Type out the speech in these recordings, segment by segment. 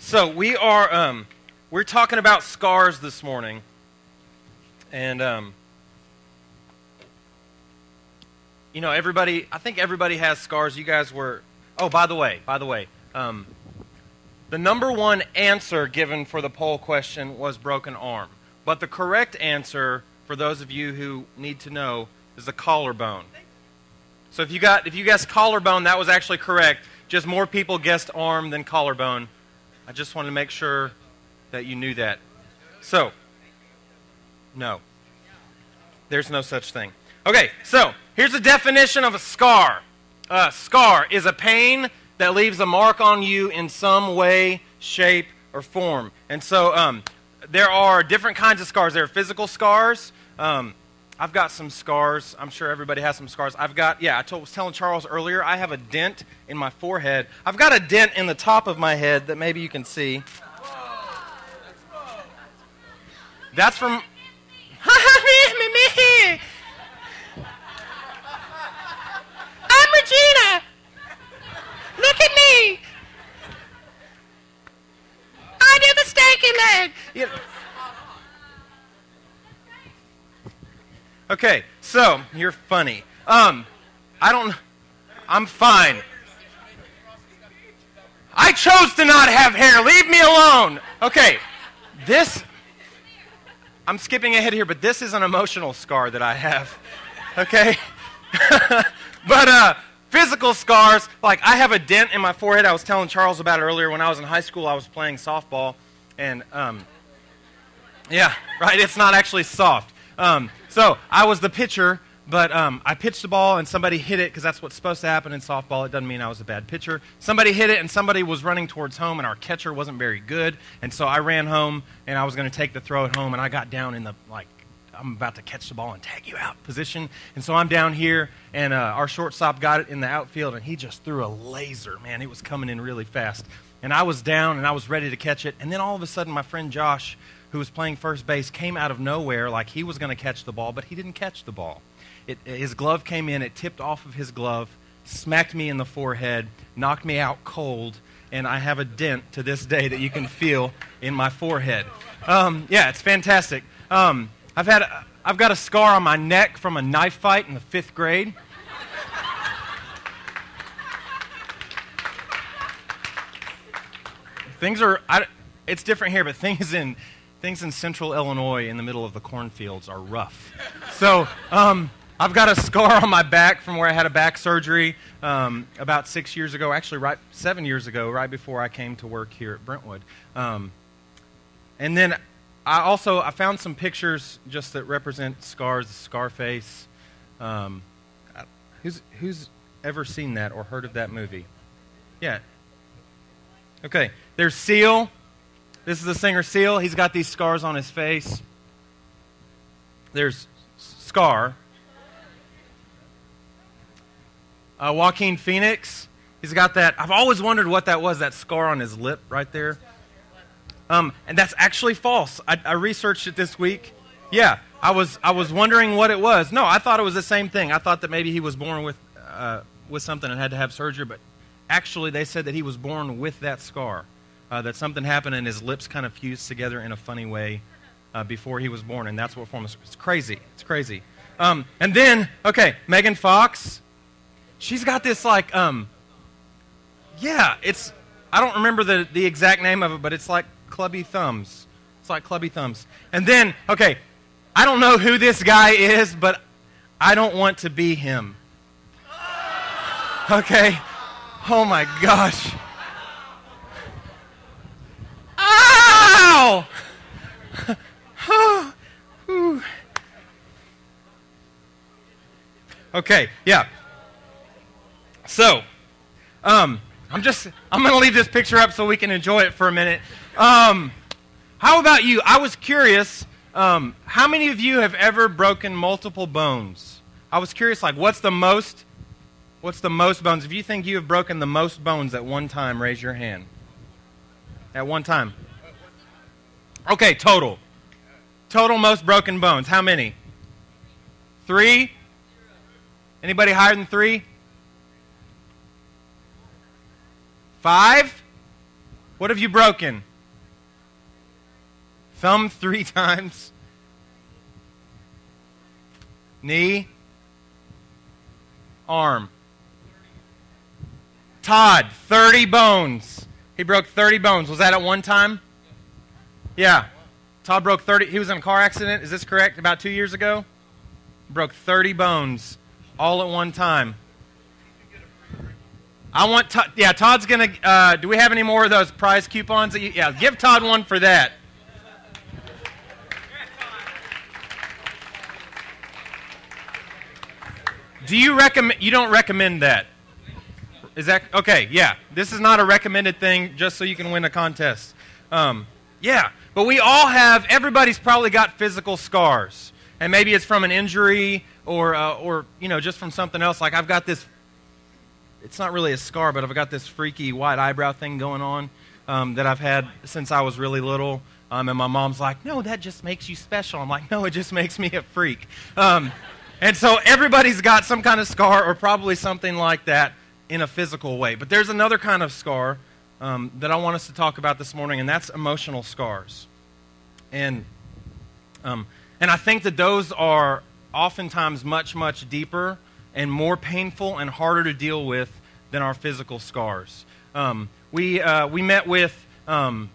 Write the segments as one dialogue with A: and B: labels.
A: So we're talking about scars this morning, and everybody. I think everybody has scars. You guys were. Oh, by the way, the number one answer given for the poll question was broken arm, but the correct answer for those of you who need to know is the collarbone. So if you guessed collarbone, that was actually correct. Just more people guessed arm than collarbone. I just wanted to make sure that you knew that. So, no. There's no such thing. Okay, so here's a definition of a scar. A scar is a pain that leaves a mark on you in some way, shape, or form. And so there are different kinds of scars. There are physical scars. I've got some scars. I'm sure everybody has some scars. I was telling Charles earlier, I have a dent in my forehead. I've got a dent in the top of my head that maybe you can see. That's from... I'm Regina! Look at me! I do the stanky leg! Okay, so, you're funny. I'm fine. I chose to not have hair. Leave me alone. Okay, I'm skipping ahead here, but this is an emotional scar that I have. Okay? But physical scars, like I have a dent in my forehead. I was telling Charles about it earlier. When I was in high school, I was playing softball. And, yeah, right, it's not actually soft. So I was the pitcher, but I pitched the ball and somebody hit it because that's what's supposed to happen in softball. It doesn't mean I was a bad pitcher. Somebody hit it and somebody was running towards home and our catcher wasn't very good. And so I ran home and I was going to take the throw at home and I got down in the, I'm about to catch the ball and tag you out position. And so I'm down here and our shortstop got it in the outfield and he just threw a laser. Man, it was coming in really fast. And I was down and I was ready to catch it. And then all of a sudden my friend Josh, who was playing first base, came out of nowhere like he was going to catch the ball, but he didn't catch the ball. His glove came in, it tipped off of his glove, smacked me in the forehead, knocked me out cold, and I have a dent to this day that you can feel in my forehead. Yeah, it's fantastic. I've got a scar on my neck from a knife fight in the 5th grade. It's different here, but things in central Illinois in the middle of the cornfields are rough. So I've got a scar on my back from where I had a back surgery about 6 years ago, actually 7 years ago, right before I came to work here at Brentwood. And then I found some pictures just that represent scars, the Scarface. Who's ever seen that or heard of that movie? Yeah. Okay, there's Seal. This is the singer Seal. He's got these scars on his face. There's Scar. Joaquin Phoenix. He's got that. I've always wondered what that was, that scar on his lip right there. And that's actually false. I researched it this week. Yeah, I was wondering what it was. No, I thought it was the same thing. I thought that maybe he was born with something and had to have surgery, but actually they said that he was born with that scar. That something happened and his lips kind of fused together in a funny way before he was born, and that's what formed the scar. It's crazy. It's crazy. And then, okay, Megan Fox. She's got this I don't remember the exact name of it, but it's like clubby thumbs. It's like clubby thumbs. And then, okay, I don't know who this guy is, but I don't want to be him. Okay? Oh my gosh. Ow! Okay, yeah. So, I'm going to leave this picture up so we can enjoy it for a minute. How about you? I was curious, how many of you have ever broken multiple bones? I was curious, what's the most bones? If you think you have broken the most bones at one time, raise your hand. At one time. Okay, total. Total most broken bones. How many? 3? Anybody higher than 3? 5? What have you broken? Thumb 3 times. Knee. Arm. Todd, 30 bones. He broke 30 bones. Was that at one time? Yeah. Todd broke 30. He was in a car accident. Is this correct? About 2 years ago? Broke 30 bones all at one time. I want Todd. Yeah, Todd's going to. Do we have any more of those prize coupons? Yeah, give Todd one for that. Do you recommend? You don't recommend that? Is that okay? Yeah, this is not a recommended thing, just so you can win a contest. Yeah, but we all have. Everybody's probably got physical scars, and maybe it's from an injury or just from something else. Like I've got this. It's not really a scar, but I've got this freaky white eyebrow thing going on that I've had since I was really little. And my mom's like, "No, that just makes you special." I'm like, "No, it just makes me a freak." And so everybody's got some kind of scar or probably something like that in a physical way. But there's another kind of scar that I want us to talk about this morning, and that's emotional scars. And I think that those are oftentimes much, much deeper and more painful and harder to deal with than our physical scars. We met with some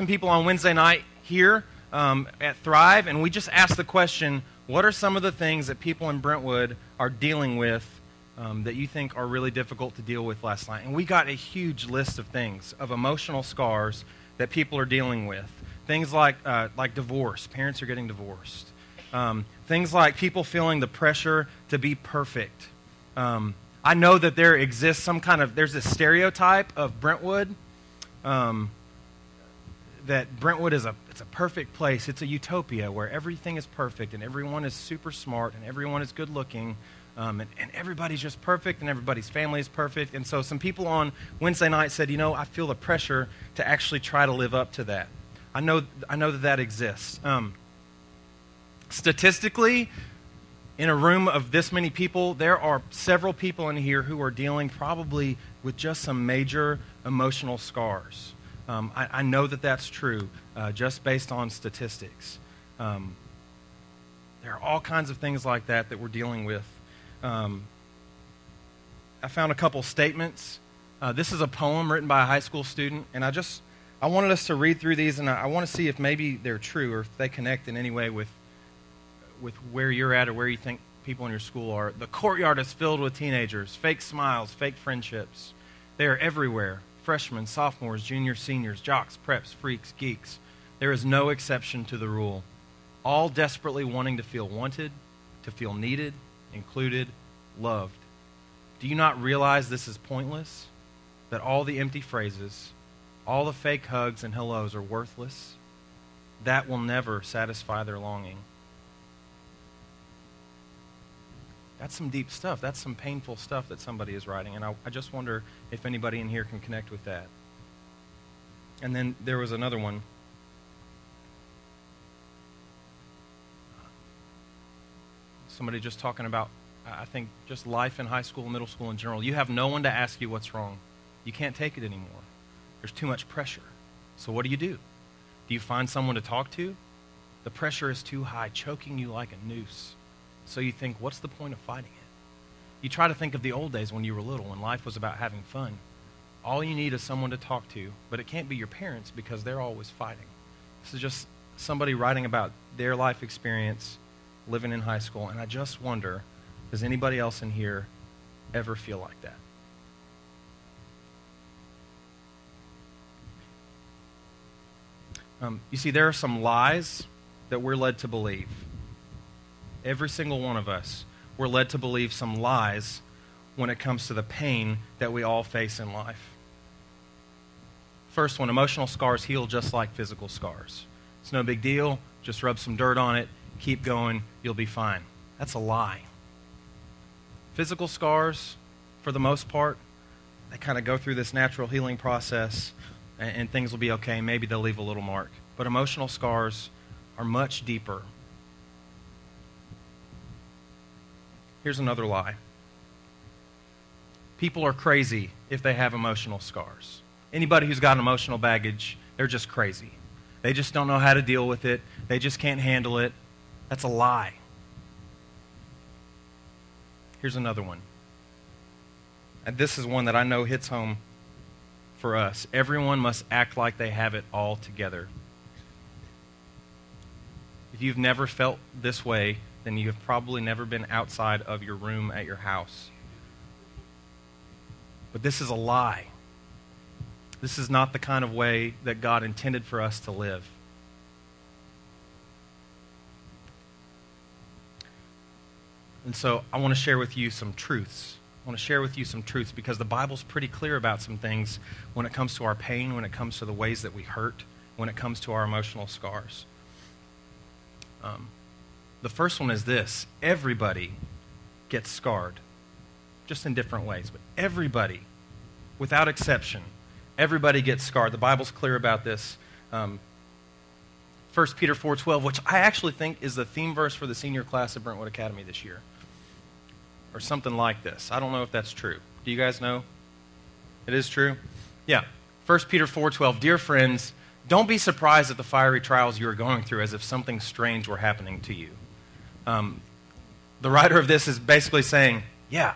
A: people on Wednesday night here at Thrive, and we just asked the question, what are some of the things that people in Brentwood are dealing with that you think are really difficult to deal with last night? And we got a huge list of things, of emotional scars that people are dealing with. Things like divorce. Parents are getting divorced. Things like people feeling the pressure to be perfect. I know that there exists there's this stereotype of Brentwood, that Brentwood is it's a perfect place. It's a utopia where everything is perfect and everyone is super smart and everyone is good looking and everybody's just perfect and everybody's family is perfect. And so some people on Wednesday night said, I feel the pressure to actually try to live up to that. I know that exists. Statistically, in a room of this many people, there are several people in here who are dealing probably with just some major emotional scars. I know that that's true just based on statistics. There are all kinds of things like that we're dealing with. I found a couple statements. This is a poem written by a high school student, and I wanted us to read through these, and I want to see if maybe they're true or if they connect in any way with where you're at or where you think people in your school are. The courtyard is filled with teenagers, fake smiles, fake friendships. They are everywhere. Freshmen, sophomores, juniors, seniors, jocks, preps, freaks, geeks. There is no exception to the rule. All desperately wanting to feel wanted, to feel needed, included, loved. Do you not realize this is pointless? That all the empty phrases, all the fake hugs and hellos are worthless? That will never satisfy their longing. That's some deep stuff. That's some painful stuff that somebody is writing. And I just wonder if anybody in here can connect with that. And then there was another one. Somebody just talking about, I think, just life in high school, middle school in general. You have no one to ask you what's wrong. You can't take it anymore. There's too much pressure. So what do? Do you find someone to talk to? The pressure is too high, choking you like a noose. So you think, what's the point of fighting it? You try to think of the old days when you were little, when life was about having fun. All you need is someone to talk to, but it can't be your parents because they're always fighting. This is just somebody writing about their life experience living in high school, and I just wonder, does anybody else in here ever feel like that? You see, there are some lies that we're led to believe. Every single one of us, we're led to believe some lies when it comes to the pain that we all face in life. First one, emotional scars heal just like physical scars. It's no big deal. Just rub some dirt on it. Keep going. You'll be fine. That's a lie. Physical scars, for the most part, they kind of go through this natural healing process and things will be okay. Maybe they'll leave a little mark. But emotional scars are much deeper. Here's another lie. People are crazy if they have emotional scars. Anybody who's got emotional baggage, they're just crazy. They just don't know how to deal with it. They just can't handle it. That's a lie. Here's another one. And this is one that I know hits home for us. Everyone must act like they have it all together. If you've never felt this way, then you have probably never been outside of your room at your house. But this is a lie. This is not the kind of way that God intended for us to live. And so I want to share with you some truths. I want to share with you some truths because the Bible's pretty clear about some things when it comes to our pain, when it comes to the ways that we hurt, when it comes to our emotional scars. The first one is this. Everybody gets scarred, just in different ways, but everybody, without exception, everybody gets scarred. The Bible's clear about this. 1 Peter 4:12, which I actually think is the theme verse for the senior class at Brentwood Academy this year. Or something like this. I don't know if that's true. Do you guys know? It is true? Yeah. 1 Peter 4:12, dear friends, don't be surprised at the fiery trials you are going through as if something strange were happening to you. The writer of this is basically saying, yeah,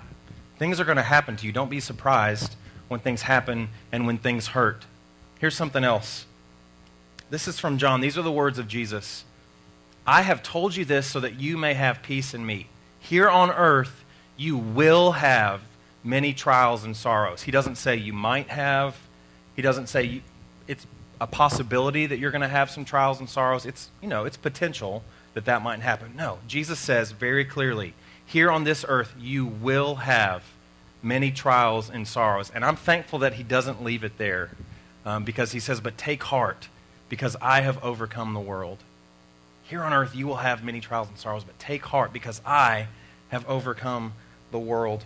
A: things are going to happen to you. Don't be surprised when things happen and when things hurt. Here's something else. This is from John. These are the words of Jesus. I have told you this so that you may have peace in me. Here on earth, you will have many trials and sorrows. He doesn't say you might have. He doesn't say it's a possibility that you're going to have some trials and sorrows. It's potential that might happen. No, Jesus says very clearly, here on this earth, you will have many trials and sorrows. And I'm thankful that he doesn't leave it there because he says, but take heart because I have overcome the world. Here on earth, you will have many trials and sorrows, but take heart because I have overcome the world.